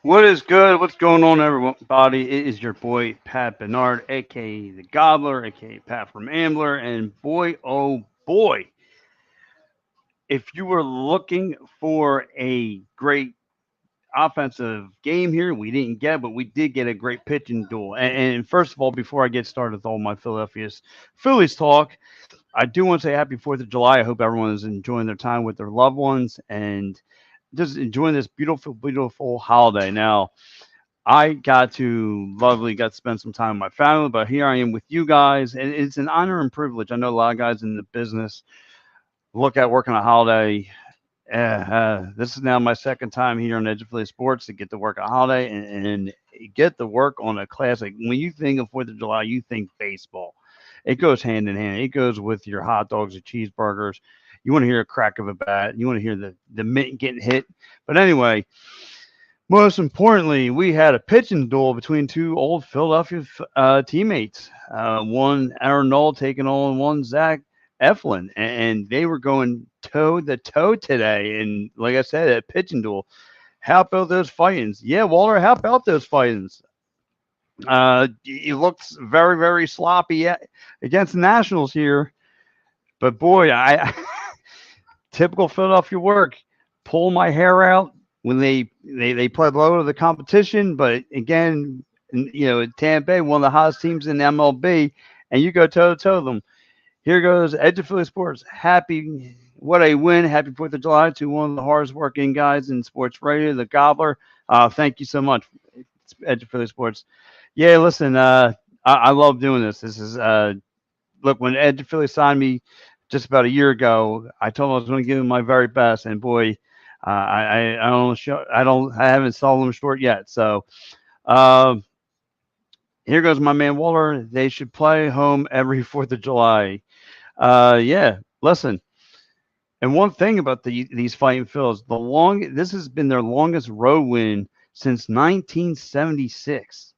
What is good? What's going on, everybody? It is your boy Pat Bernard, aka the Gobbler, aka Pat from Ambler, and boy, oh boy, if you were looking for a great offensive game here, we didn't get, but we did get a great pitching duel. And first of all, before I get started with all my Phillies talk, I do want to say Happy Fourth of July. I hope everyone is enjoying their time with their loved ones and just enjoying this beautiful, beautiful holiday. Now, I got to spend some time with my family, but here I am with you guys, and it's an honor and privilege. I know a lot of guys in the business look at working a holiday. This is now my second time here on Edge of Philly Sports to get to work a holiday and get to work on a classic. When you think of Fourth of July, you think baseball. It goes hand in hand. It goes with your hot dogs and cheeseburgers. You want to hear a crack of a bat. You want to hear the mitt getting hit. But anyway, most importantly, we had a pitching duel between two old Philadelphia teammates. One Aaron Noll taking on one Zach Eflin, and they were going toe to toe today. And like I said, a pitching duel. How about those Phightins? Yeah, Walter, how about those Phightins? He looks very, very sloppy against the Nationals here. But boy, I typical Philadelphia work. Pull my hair out when they play low to the competition, but again, Tampa Bay, one of the hottest teams in MLB, and you go toe to toe them. Here goes Edge of Philly Sports. Happy, what a win! Happy Fourth of July to one of the hardest working guys in sports radio, the Gobbler. Thank you so much, Edge of Philly Sports. Yeah, listen, I love doing this. This is look, when Edge of Philly signed me just about a year ago, I told him I was going to give him my very best, and boy, I don't show, I haven't sold him short yet. So uh, here goes my man Waller. They should play home every Fourth of July. Yeah, listen. And one thing about these fighting Phils, this has been their longest road win since 1976.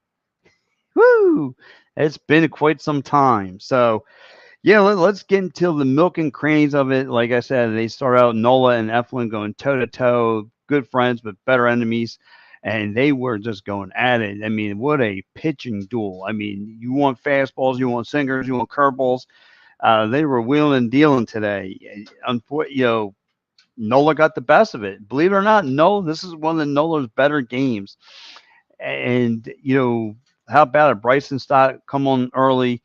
Woo! It's been quite some time. So yeah, us get into the milk and crannies of it. Like I said, they start out Nola and Eflin going toe to toe, good friends but better enemies, and they were just going at it. I mean, what a pitching duel! I mean, you want fastballs, you want singers, you want curveballs. They were wheeling and dealing today. Unfortunately, Nola got the best of it. Believe it or not, no, this is one of Nola's better games. And how about it? Bryson Stott come on early.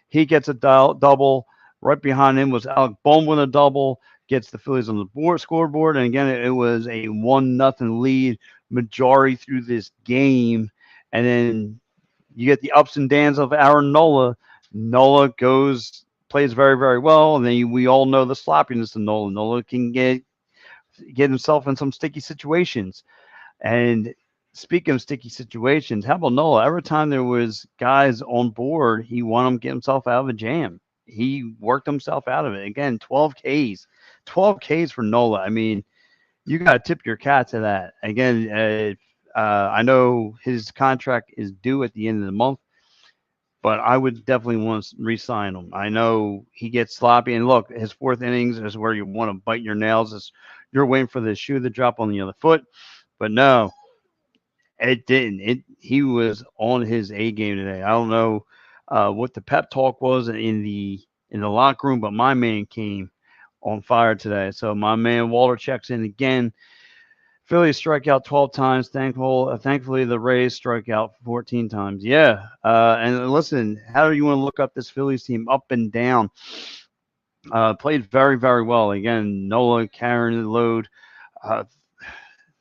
He gets a double. Right behind him was Alec Bohm with a double. Gets the Phillies on the scoreboard. And again, it was a 1-0 lead majority through this game. And then you get the ups and downs of Aaron Nola. Nola plays very, very well. And then we all know the sloppiness of Nola. Nola can get himself in some sticky situations. And speaking of sticky situations, how about Nola? Every time there was guys on board, he wanted him to get himself out of a jam. He worked himself out of it. Again, 12 Ks. 12 Ks for Nola. I mean, you got to tip your cap to that. Again, I know his contract is due at the end of the month, but I would definitely want to re-sign him. I know he gets sloppy, and look, his fourth innings is where you want to bite your nails. You're waiting for the shoe to drop on the other foot, but no, it didn't. He was on his A game today. I don't know what the pep talk was in the locker room, but my man came on fire today. So my man Walter checks in again. Phillies strike out 12 times. Thankfully, the Rays strike out 14 times. Yeah. And listen, how do you want to look up this Phillies team up and down? Played very, very well. Again, Nola carrying the load. Uh,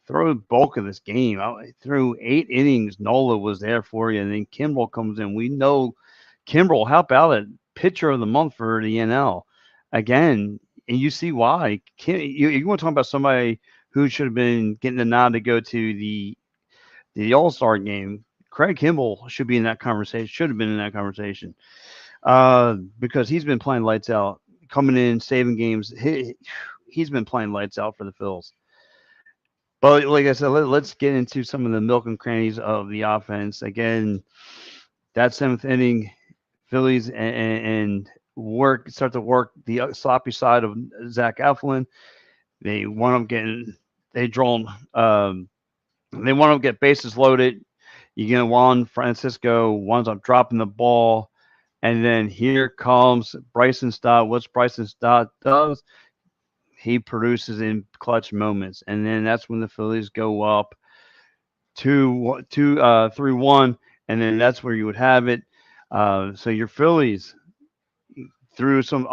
through the bulk of this game. Through 8 innings, Nola was there for you, and then Kimbrel comes in. We know Kimbrel, how about it? Pitcher of the month for the NL. Again, and you see why. You want to talk about somebody who should have been getting the nod to go to the All Star game. Craig Kimbrel should be in that conversation. Should have been in that conversation because he's been playing lights out, coming in, saving games. He's been playing lights out for the Phils. But like I said, let's get into some of the milk and crannies of the offense. Again, that seventh inning, Phillies and start to work the sloppy side of Zach Eflin. They drawn They want to get bases loaded. You get Juan Francisco winds up dropping the ball, and then here comes Bryson Stott. What's Bryson Stott does? He produces in clutch moments, and then that's when the Phillies go up 3-1, and then that's where you would have it. So your Phillies, through some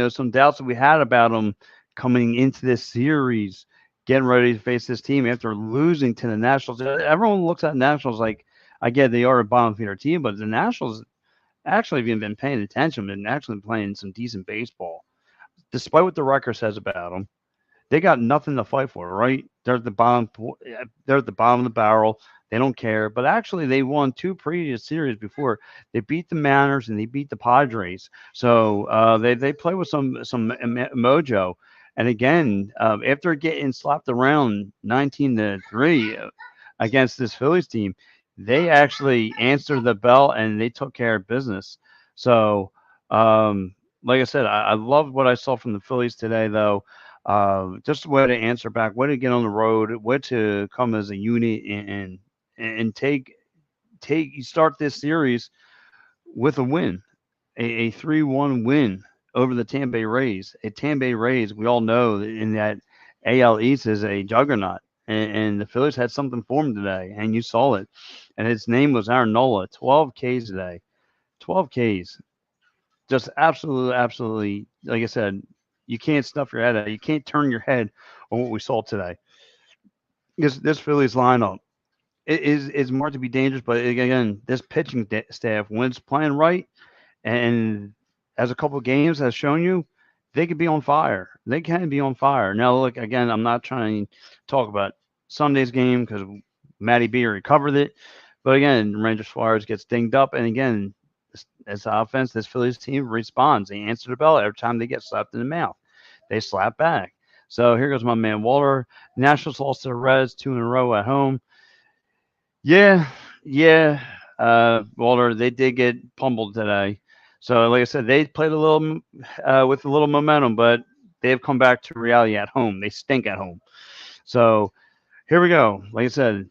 some doubts that we had about them coming into this series, getting ready to face this team after losing to the Nationals. Everyone looks at Nationals like, I get they are a bottom feeder team, but the Nationals actually have been paying attention and actually playing some decent baseball, despite what the record says about them. They got nothing to fight for, right? They're at the bottom. They're at the bottom of the barrel. They don't care. But actually, they won two previous series before. They beat the Mariners and they beat the Padres. So they play with some mojo. And again, after getting slapped around 19-3 against this Phillies team, they actually answered the bell and they took care of business. So, like I said, I loved what I saw from the Phillies today, though. Just a way to answer back, way to get on the road, way to come as a unit and take you start this series with a win, a 3-1 win over the Tampa Bay Rays. A Tampa Bay Rays, we all know that in that AL East is a juggernaut. And the Phillies had something for him today, and you saw it. And his name was Aaron Nola. 12 Ks today. 12 Ks. Just absolutely, absolutely, like I said, you can't stuff your head out. You can't turn your head on what we saw today. This Phillies lineup is more to be dangerous, but again, this pitching staff, when it's playing right, and as a couple of games has shown you, they could be on fire. They can be on fire. Now, look, again, I'm not trying to talk about Sunday's game because Matty B already covered it. But again, Ranger Suarez gets dinged up, and again, as offense, this Phillies team responds. They answer the bell every time they get slapped in the mouth. They slap back. So here goes my man Walter. Nationals lost to the Reds 2 in a row at home. Yeah, yeah, Walter, they did get pummeled today. So, like I said, they played a little with a little momentum, but they've come back to reality at home. They stink at home. So here we go. Like I said,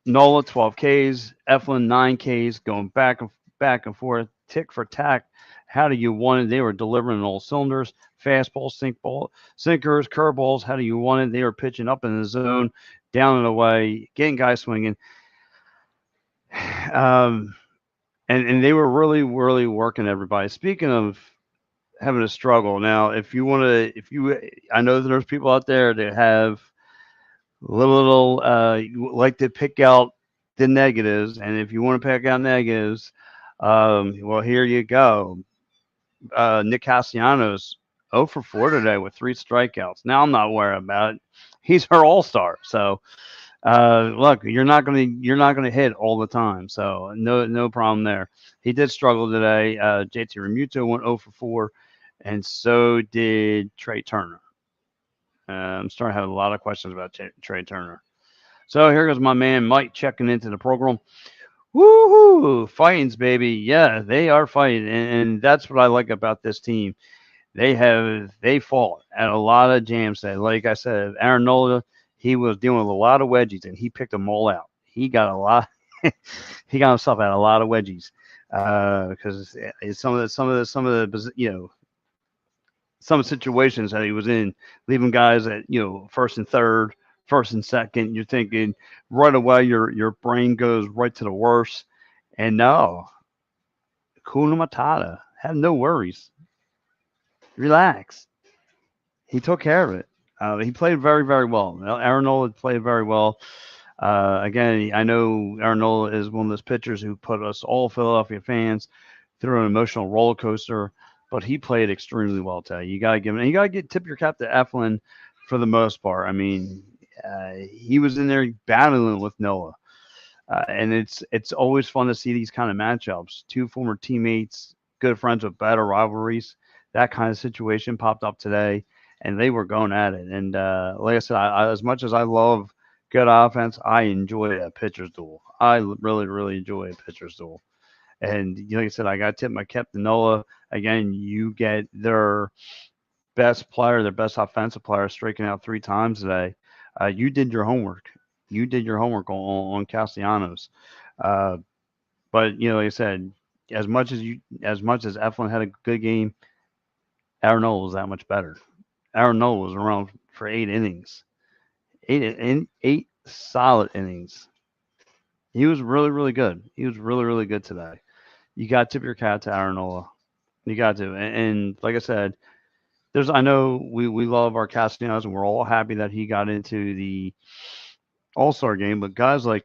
Nola 12 Ks, Eflin 9 Ks, going back and forth, tick for tack. How do you want it? They were delivering on all cylinders, fastball, sinkers, curveballs. How do you want it? They were pitching up in the zone, down and away, getting guys swinging. Um, and they were really, really working everybody. Speaking of having a struggle, now if you want to, if you, I know that there's people out there that have like to pick out the negatives, and if you want to pick out negatives, well, here you go. Nick Castellanos 0 for 4 today with 3 strikeouts. Now I'm not worried about it. He's her all star, so look, you're not gonna hit all the time, so no problem there. He did struggle today. JT Remuto went 0 for 4, and so did Trey Turner. I'm starting to have a lot of questions about Trey Turner. So here goes my man Mike checking into the program. Woohoo! Phightins, baby. Yeah, they are fighting, and that's what I like about this team. They fought at a lot of jams today. Like I said, Aaron Nola, he was dealing with a lot of wedgies and he picked them all out. He got a lot. He got himself out a lot of wedgies because some of the some situations that he was in, leaving guys at first and third, first and second. You're thinking right away your brain goes right to the worst. And no, Kuna Matata had no worries. Relax. He took care of it. He played very, very well. Aaron Nola played very well. Again, I know Aaron Nola is one of those pitchers who put us all Philadelphia fans through an emotional roller coaster, but he played extremely well today. You gotta give him, you gotta tip your cap to Eflin for the most part. I mean, he was in there battling with Noah, and it's always fun to see these kind of matchups. Two former teammates, good friends with better rivalries. That kind of situation popped up today, and they were going at it. And like I said, as much as I love good offense, I enjoy a pitcher's duel. I really, really enjoy a pitcher's duel. And like I said, I got to tip my cap to Nola. Again, you get their best player, their best offensive player, striking out 3 times today. You did your homework. you did your homework on Castellanos. Uh, but like I said, as much as Eflin had a good game, Aaron Nola was that much better. Aaron Nola was around for 8 innings, eight solid innings. He was really, really good. He was really, really good today. You got to tip your cap to Aaron Nola. You got to, and like I said, I know we love our Castellanos, and we're all happy that he got into the All Star game. But guys like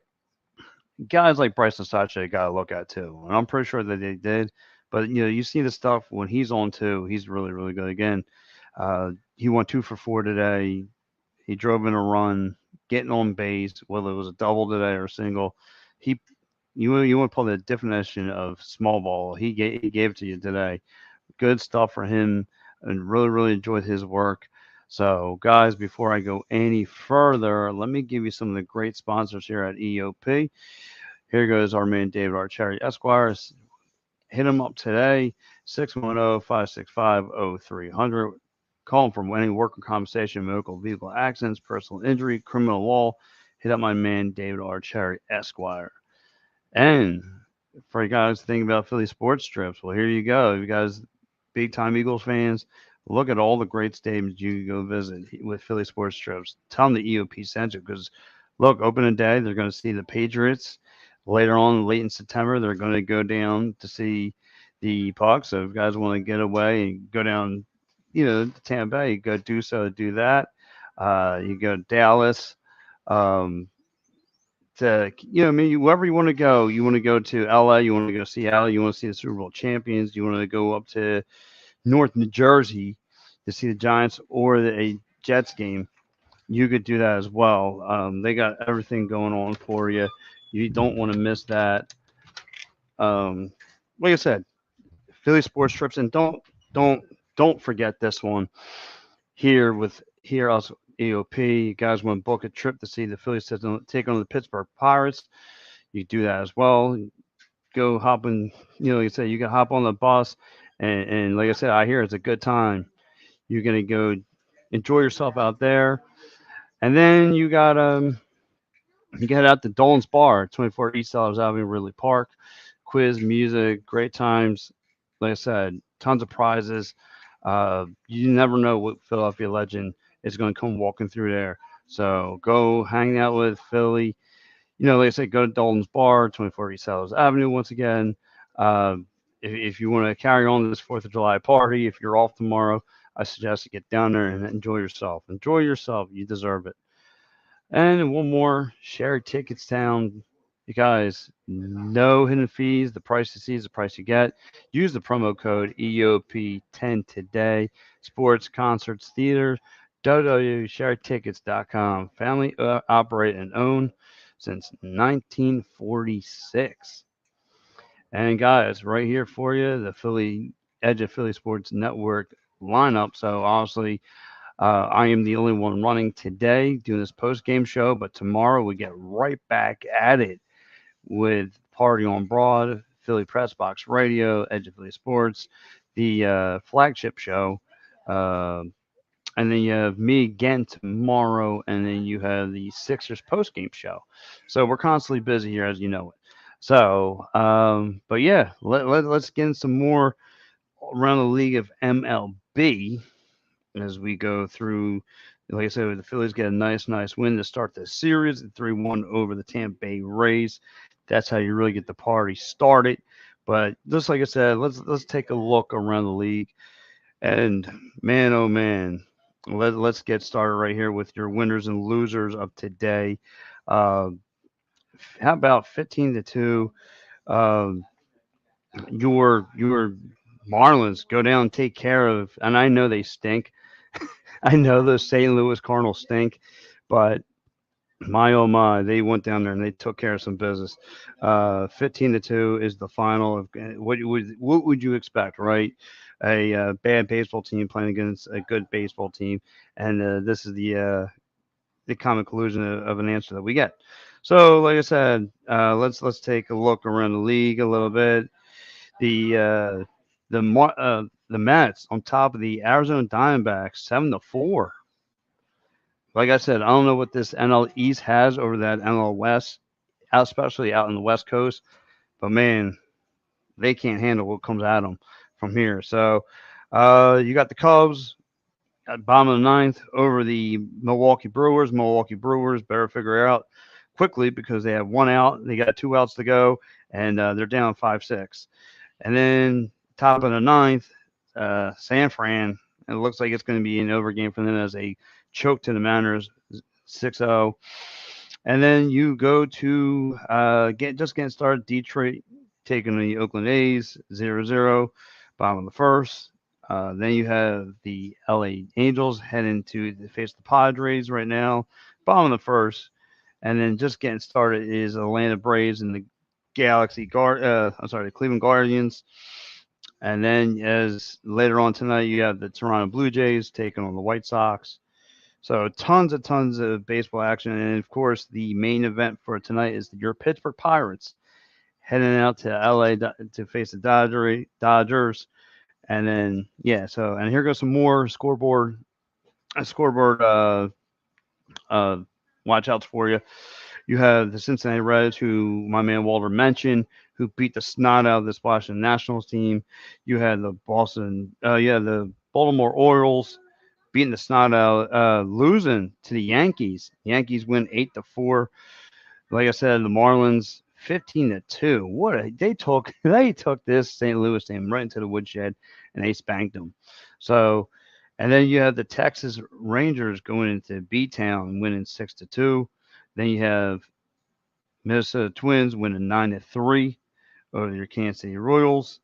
Bryson Sache got to look at too, and I'm pretty sure that they did. But you see the stuff when he's on too. He's really, really good. Again, he went 2 for 4 today. He drove in a run, getting on base, whether it was a double today or a single. He, you want to pull the definition of small ball. He gave it to you today. Good stuff for him, and really, really enjoyed his work. So, guys, before I go any further, let me give you some of the great sponsors here at EOP. Here goes our man David Archeri Esquire. Hit him up today, 610-565-0300. Call him from any worker compensation, medical vehicle accidents, personal injury, criminal law. Hit up my man David Archeri Esquire. And for you guys thinking about Philly sports trips, well, here you go. You guys, big time Eagles fans, look at all the great stadiums you can go visit with Philly sports trips. Tell them the EOP sent you because, look, opening day, they're going to see the Patriots. Later on, late in September, they're going to go down to see the Bucs. So if you guys want to get away and go down, to Tampa Bay, you go do that. You go to Dallas. Um, I mean, wherever you want to go to LA, you want to go to Seattle, you want to see the Super Bowl champions, you want to go up to North New Jersey to see the Giants or a Jets game, you could do that as well. They got everything going on for you. You don't want to miss that. Um, like I said, Philly sports trips, and don't don't forget this one here us EOP. You guys want to book a trip to see the Phillies take on the Pittsburgh Pirates? You do that as well. Go hop in, like I said, you can hop on the bus, and like I said, I hear it's a good time. You're gonna go enjoy yourself out there, and then you get out to Dolan's Bar, 24 East Sellers Avenue, Ridley Park. Quiz, music, great times. Like I said, tons of prizes. You never know what Philadelphia legend is going to come walking through there. So go hang out with Philly. Like I said, go to Dalton's Bar, 24 East Sellers Avenue once again. Uh, if you want to carry on this 4th of July party, if you're off tomorrow, I suggest you get down there and enjoy yourself. Enjoy yourself. You deserve it. And one more, share tickets town. You guys, no hidden fees. The price you see is the price you get. Use the promo code EOP10 today. Sports, concerts, theaters, www.sharetickets.com. Family operate and owned since 1946. And guys, right here for you, the Philly Edge of Philly Sports Network lineup. So obviously, I am the only one running today doing this post game show, but tomorrow we get right back at it with Party on Broad, Philly Press Box Radio, Edge of Philly Sports, the flagship show. Uh, and then you have me again tomorrow, and then you have the Sixers post game show. So we're constantly busy here, as you know it. So, but yeah, let's get in some more around the league of MLB as we go through. Like I said, the Phillies get a nice win to start the series, 3-1 over the Tampa Bay Rays. That's how you really get the party started. But just like I said, let's take a look around the league. And man, oh man, let's get started right here with your winners and losers of today. Uh, how about 15-2? Um, your Marlins go down, and take care of, and I know they stink. I know those St. Louis Cardinals stink, but my oh my, they went down there and they took care of some business. 15-2 is the final. Of what would you expect, right? A bad baseball team playing against a good baseball team, and this is the common conclusion of an answer that we get. So, like I said, let's take a look around the league a little bit. The Mets on top of the Arizona Diamondbacks, 7-4. like I said, I don't know what this NL East has over that NL West, especially out in the West Coast. But man, they can't handle what comes at them from here. So you got the Cubs at bottom of the ninth over the Milwaukee Brewers. Milwaukee Brewers better figure it out quickly because they have one out. They got two outs to go, and they're down 5-6. And then top of the ninth, San Fran. It looks like it's going to be an over game for them as they choke to the Mariners 6-0. And then you go to just getting started. Detroit taking the Oakland A's 0-0, bottom of the first. Then you have the LA Angels heading to face the Padres right now, bottom of the first. And then just getting started is Atlanta Braves and the the Cleveland Guardians. And then as later on tonight, you have the Toronto Blue Jays taking on the White Sox. So tons of baseball action, and of course the main event for tonight is your Pittsburgh Pirates heading out to LA to face the Dodgers, and then yeah. So and here goes some more scoreboard uh, watch outs for you. You have the Cincinnati Reds, who my man Walter mentioned, who beat the snot out of this Washington Nationals team. You had the Baltimore Orioles beating the snot out, losing to the Yankees. Yankees win 8-4. Like I said, the Marlins 15-2. They took they took this St. Louis team right into the woodshed and they spanked them. So, and then you have the Texas Rangers going into B Town winning 6-2. Then you have Minnesota Twins winning 9-3 over your Kansas City Royals.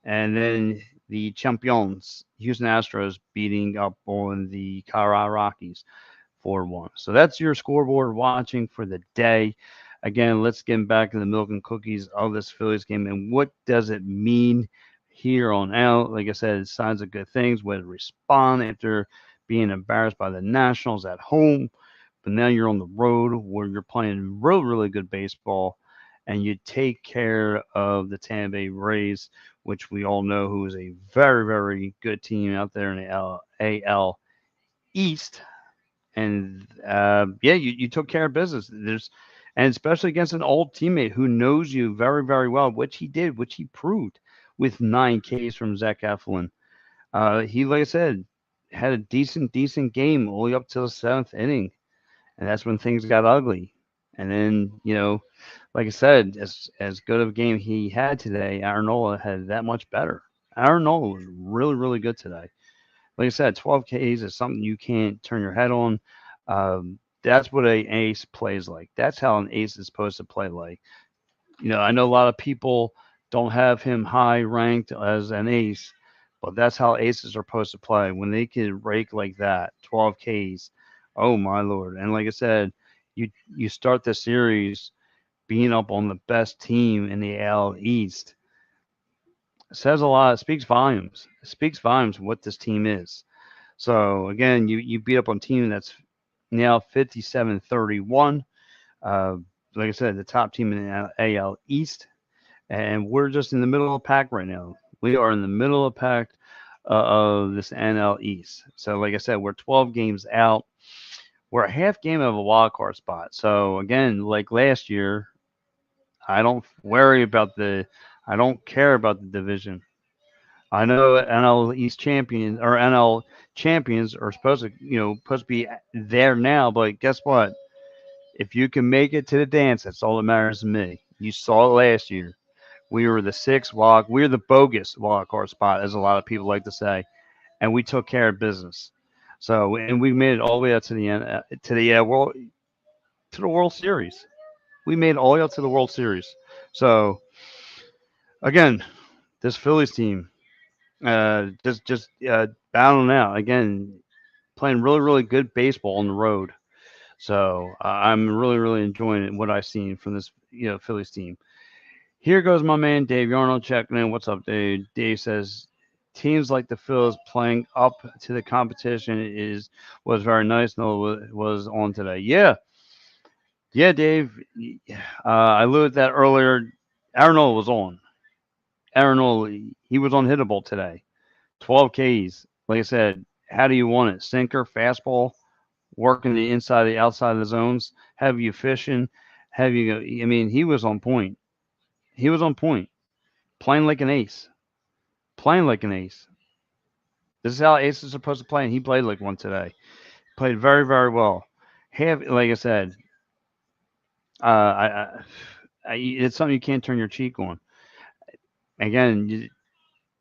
And then the champions, Houston Astros, beating up on the Colorado Rockies 4-1. So that's your scoreboard watching for the day. Again, let's get back to the milk and cookies of this Phillies game and what does it mean here on out. Like I said, signs of good things. Way to respond after being embarrassed by the Nationals at home, but now you're on the road where you're playing really good baseball, and you take care of the Tampa Bay Rays, which we all know who is a very good team out there in the AL East. And yeah, you took care of business. And especially against an old teammate who knows you very well, which he did, which he proved with 9 Ks from Zach Eflin. He, like I said, had a decent game all the way up to the seventh inning, and that's when things got ugly. And then, like I said, as good of a game he had today, Aaron Nola had that much better. Aaron Nola was really good today. Like I said, 12 Ks is something you can't turn your head on. That's what an ace plays like. That's how an ace is supposed to play like. I know a lot of people don't have him high ranked as an ace, but that's how aces are supposed to play. When they can rake like that, 12 Ks, oh my lord! And like I said, you start the series being up on the best team in the AL East. Says a lot. It speaks volumes. It speaks volumes what this team is. So again, you beat up on a team that's now 57-31. Like I said, the top team in the AL East, and we're just in the middle of the pack right now. We are in the middle of the pack of this NL East. So like I said, we're 12 games out. We're a half game of a wild card spot. So again, like last year, I don't worry about I don't care about the division. I know NL East champions or NL champions are supposed to be there now, but guess what? If you can make it to the dance, that's all that matters to me. You saw it last year. We were the we were the bogus wild card spot, as a lot of people like to say, and we took care of business. So, and we made it all the way up to the end, to the World Series. We made it all the way up to the World Series. So, again, this Phillies team, just battling out again, playing really good baseball on the road. So I'm really enjoying what I've seen from this Phillies team. Here goes my man Dave Yarnold checking in. What's up, Dave? Dave says teams like the Phillies playing up to the competition was very nice. No, was on today. Yeah, Dave. I alluded that earlier. Aaron Nola was on. Aaron Nola, he was unhittable today. 12 Ks. Like I said, how do you want it? Sinker, fastball? working the inside, the outside of the zones, have you fishing, have you. I mean, he was on point. He was on point, playing like an ace, playing like an ace. This is how ace is supposed to play, and he played like one today. Played very, very well. Have like I said, it's something you can't turn your cheek on. Again,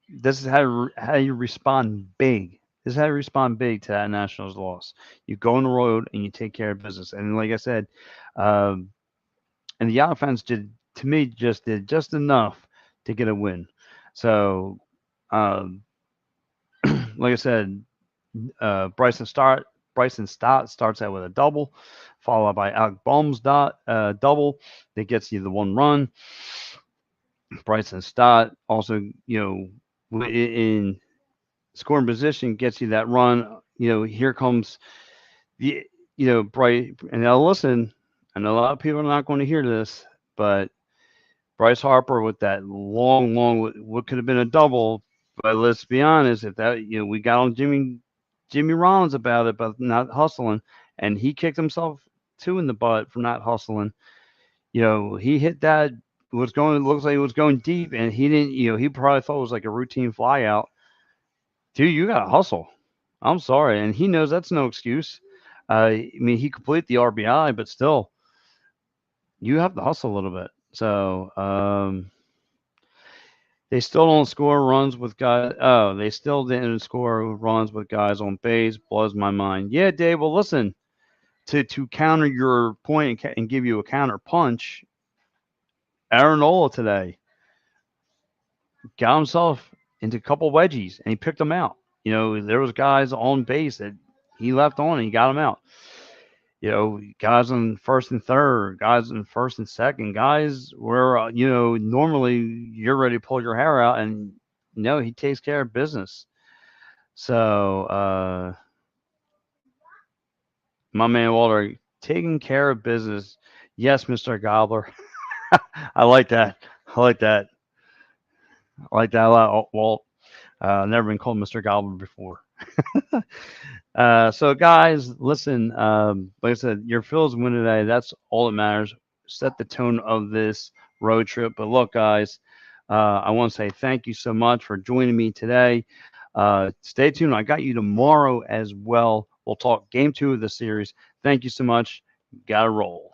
this is how you respond big. This is how you respond big to that Nationals loss. You go on the road and you take care of business. And like I said, um, and the offense did to me did just enough to get a win. So, um, like I said, Bryson Stott starts out with a double, followed by Alec Bohm's double that gets you the one run. Bryson Stott also, in scoring position gets you that run. Here comes the, Bryce. And now listen, I know a lot of people are not going to hear this, but Bryce Harper with that long, what could have been a double. But let's be honest, if that, we got on Jimmy Rollins about it, about not hustling, and he kicked himself too in the butt for not hustling. He hit that was going looks like it was going deep, and he didn't. He probably thought it was like a routine fly out. Dude, you gotta hustle. I'm sorry, and he knows that's no excuse. I mean, he completed the RBI, but still, you have to hustle a little bit. So they still don't score runs with guys. Oh, they still didn't score runs with guys on base. Blows my mind. Yeah, Dave. Well, listen, to counter your point and give you a counter punch, Aaron Nola today got himself into a couple wedgies and he picked them out. There was guys on base that he left on and he got them out. Guys in first and third, guys in first and second, guys where normally you're ready to pull your hair out, and no, he takes care of business. So my man Walter taking care of business. Yes, Mr. Gobbler. I like that. I like that. I like that a lot, Walt. Never been called Mr. Gobbler before. So guys, listen. Like I said, your Phillies win today. That's all that matters. Set the tone of this road trip. But look, guys, I want to say thank you so much for joining me today. Stay tuned. I got you tomorrow as well. We'll talk game 2 of the series. Thank you so much. Got to roll.